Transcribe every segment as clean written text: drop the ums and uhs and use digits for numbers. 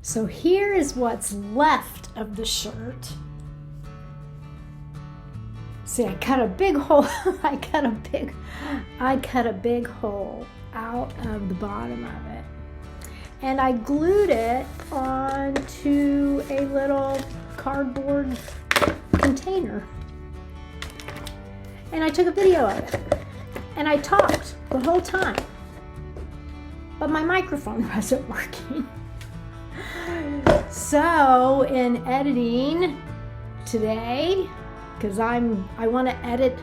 So here is what's left of the shirt. See, I cut a big hole. I cut a big hole out of the bottom of it. And I glued it onto a little cardboard container. And I took a video of it. And I talked the whole time. But my microphone wasn't working. So in editing today, because I want to edit,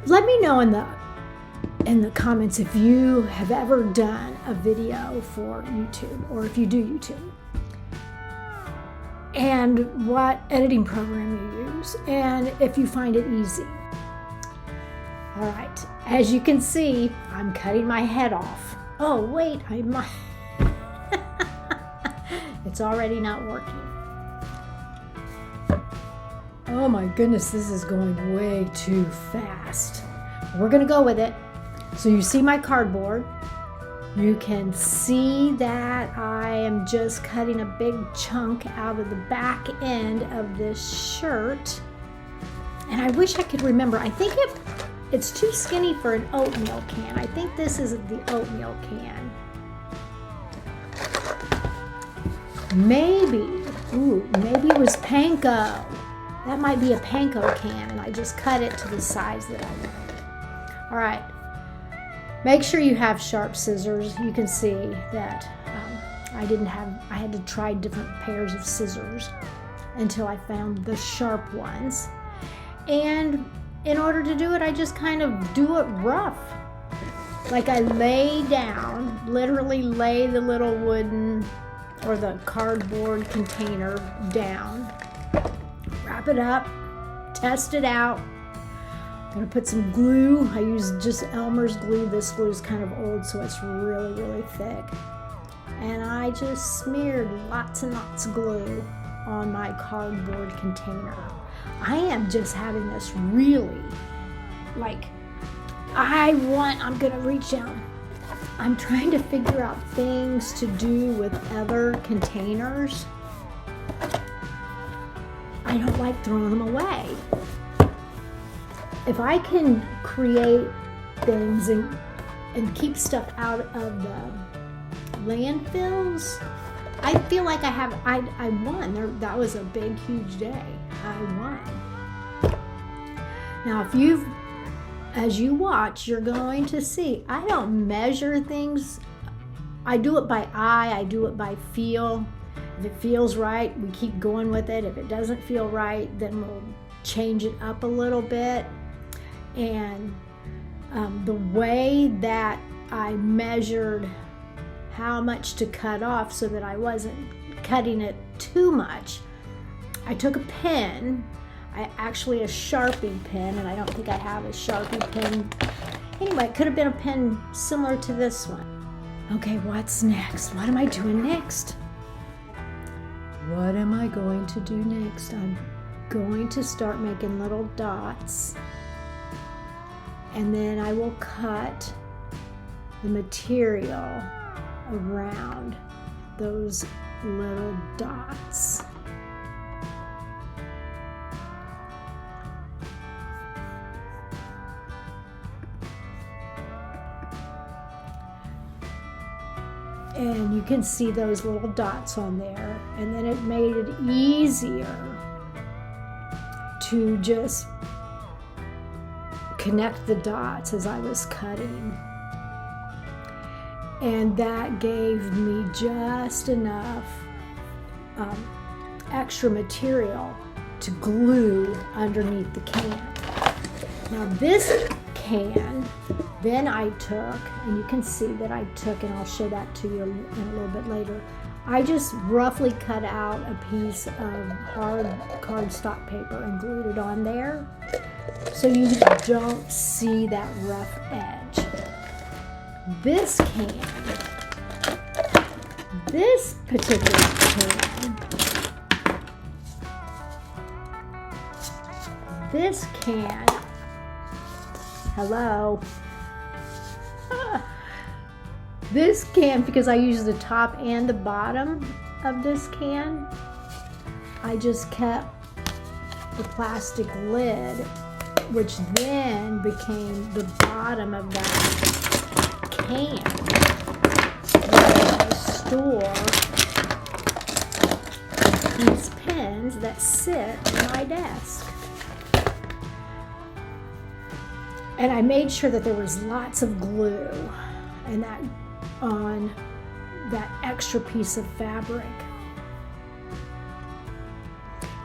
let me know in the comments if you have ever done a video for YouTube, or if you do YouTube, and what editing program you use, and if you find it easy. All right, as you can see, I'm cutting my head off. Oh wait, it's already not working. Oh my goodness, this is going way too fast. We're gonna go with it. So you see my cardboard. You can see that I am just cutting a big chunk out of the back end of this shirt. And I wish I could remember. I think it's too skinny for an oatmeal can. I think this is the oatmeal can. Maybe it was panko. That might be a panko can, and I just cut it to the size that I wanted. All right. Make sure you have sharp scissors. You can see that I had to try different pairs of scissors until I found the sharp ones. And in order to do it, I just kind of do it rough. Like I lay down, literally lay the little wooden or the cardboard container down, wrap it up, test it out. I'm gonna put some glue. I use just Elmer's glue. This glue is kind of old, so it's really, really thick. And I just smeared lots and lots of glue on my cardboard container. I am just having this really, I'm gonna reach down. I'm trying to figure out things to do with other containers. I don't like throwing them away. If I can create things and keep stuff out of the landfills, I feel like I won. That was a big, huge day. I won. Now, as you watch, you're going to see, I don't measure things. I do it by eye, I do it by feel. If it feels right, we keep going with it. If it doesn't feel right, then we'll change it up a little bit. And the way that I measured how much to cut off so that I wasn't cutting it too much, I took a pen, actually a Sharpie pen, and I don't think I have a Sharpie pen. Anyway, it could have been a pen similar to this one. Okay, what's next? What am I doing next? What am I going to do next? I'm going to start making little dots. And then I will cut the material around those little dots. And you can see those little dots on there. And then it made it easier to just connect the dots as I was cutting. And that gave me just enough extra material to glue underneath the can. Now this can, then I took, and you can see that I took, and I'll show that to you in a little bit later, I just roughly cut out a piece of hard cardstock paper and glued it on there so you don't see that rough edge. This particular can, hello, This can, because I use the top and the bottom of this can, I just kept the plastic lid, which then became the bottom of that can, where I store these pens that sit on my desk. And I made sure that there was lots of glue and that on that extra piece of fabric.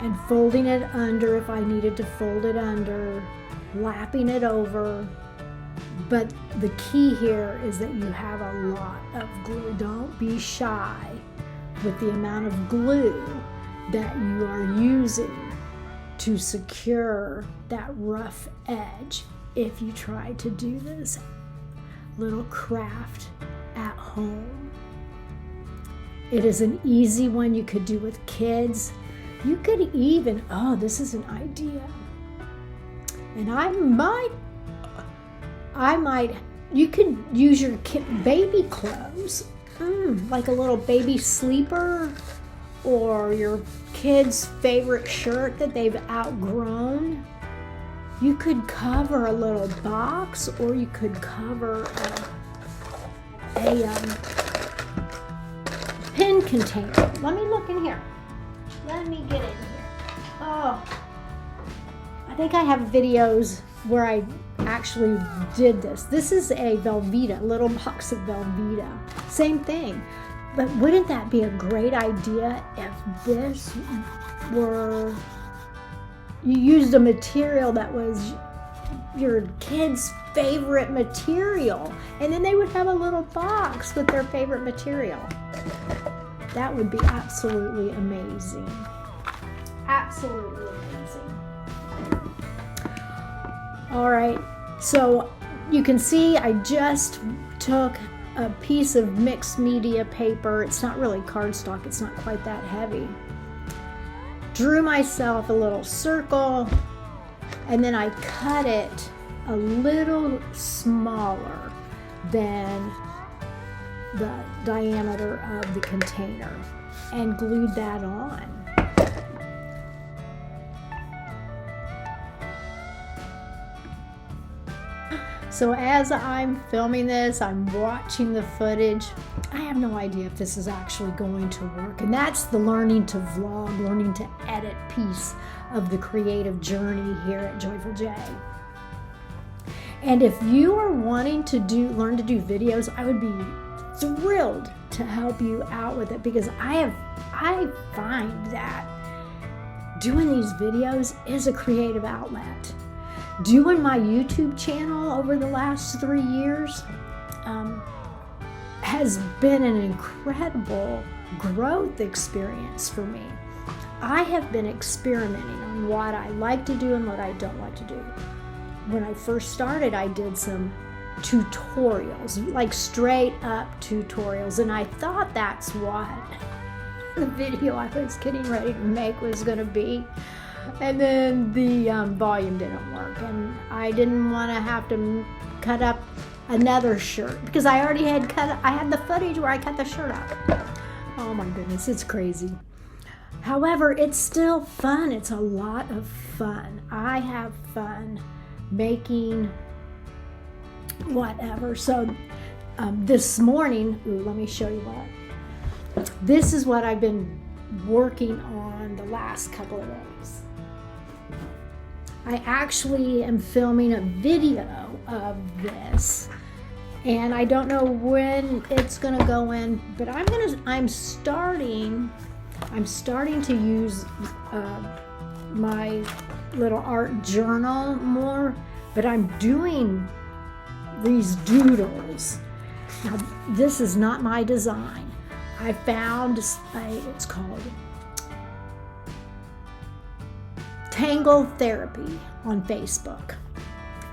And folding it under if I needed to fold it under, lapping it over. But the key here is that you have a lot of glue. Don't be shy with the amount of glue that you are using to secure that rough edge if you try to do this little craft at home. It is an easy one you could do with kids. You could even, oh, this is an idea. And I might, you could use your baby clothes, like a little baby sleeper, or your kid's favorite shirt that they've outgrown. You could cover a little box, or you could cover a pen container. Let me look in here. Let me get in here. Oh, I think I have videos where I actually did this. This is a Velveeta, little box of Velveeta. Same thing. But wouldn't that be a great idea if this were, you used a material that was your kid's favorite material, and then they would have a little box with their favorite material. That would be absolutely amazing. Absolutely amazing. All right, so you can see I just took a piece of mixed media paper. It's not really cardstock, it's not quite that heavy. Drew myself a little circle, and then I cut it a little smaller than the diameter of the container and glued that on. So as I'm filming this, I'm watching the footage. I have no idea if this is actually going to work. And that's the learning to vlog, learning to edit piece of the creative journey here at Joyful J. And if you are wanting to learn to do videos, I would be thrilled to help you out with it, because I find that doing these videos is a creative outlet. Doing my YouTube channel over the last 3 years has been an incredible growth experience for me. I have been experimenting on what I like to do and what I don't like to do. When I first started, I did some tutorials, like straight up tutorials, and I thought that's what the video I was getting ready to make was going to be. And then the volume didn't work, and I didn't want to have to cut up another shirt because I already had I had the footage where I cut the shirt up. Oh my goodness, it's crazy. However, it's still fun. It's a lot of fun. I have fun making whatever. So this morning, let me show you what. This is what I've been working on the last couple of days. I actually am filming a video of this, and I don't know when it's gonna go in, but I'm starting to use my little art journal more, but I'm doing these doodles. Now, this is not my design. I found it's called Tangle Therapy on Facebook,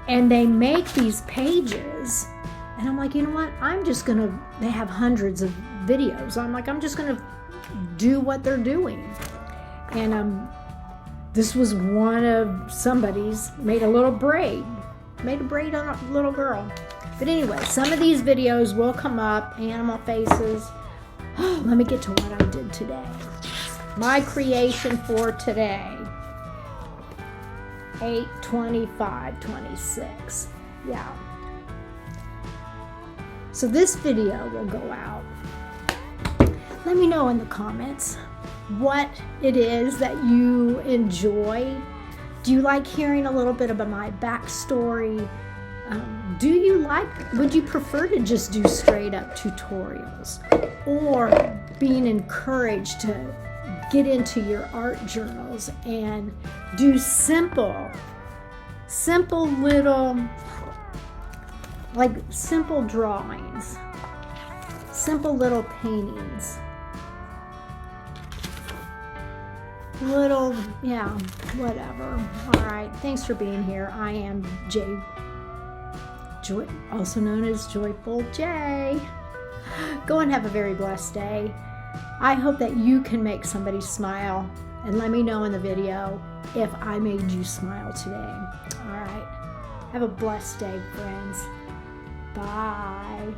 and they make these pages, and I'm like, you know what, they have hundreds of videos. I'm just gonna do what they're doing. And this was one of somebody's, made a braid on a little girl. But anyway, some of these videos will come up, animal faces. Let me get to what I did today. My creation for today. 8/25/26. Yeah. So this video will go out. Let me know in the comments what it is that you enjoy. Do you like hearing a little bit about my backstory? Would you prefer to just do straight up tutorials, or being encouraged to get into your art journals and do simple little, like simple drawings, simple little paintings, little, yeah, whatever. All right, thanks for being here. I am Joy, also known as Joyful J. Go and have a very blessed day. I hope that you can make somebody smile, and let me know in the video if I made you smile today. All right, have a blessed day, friends. Bye.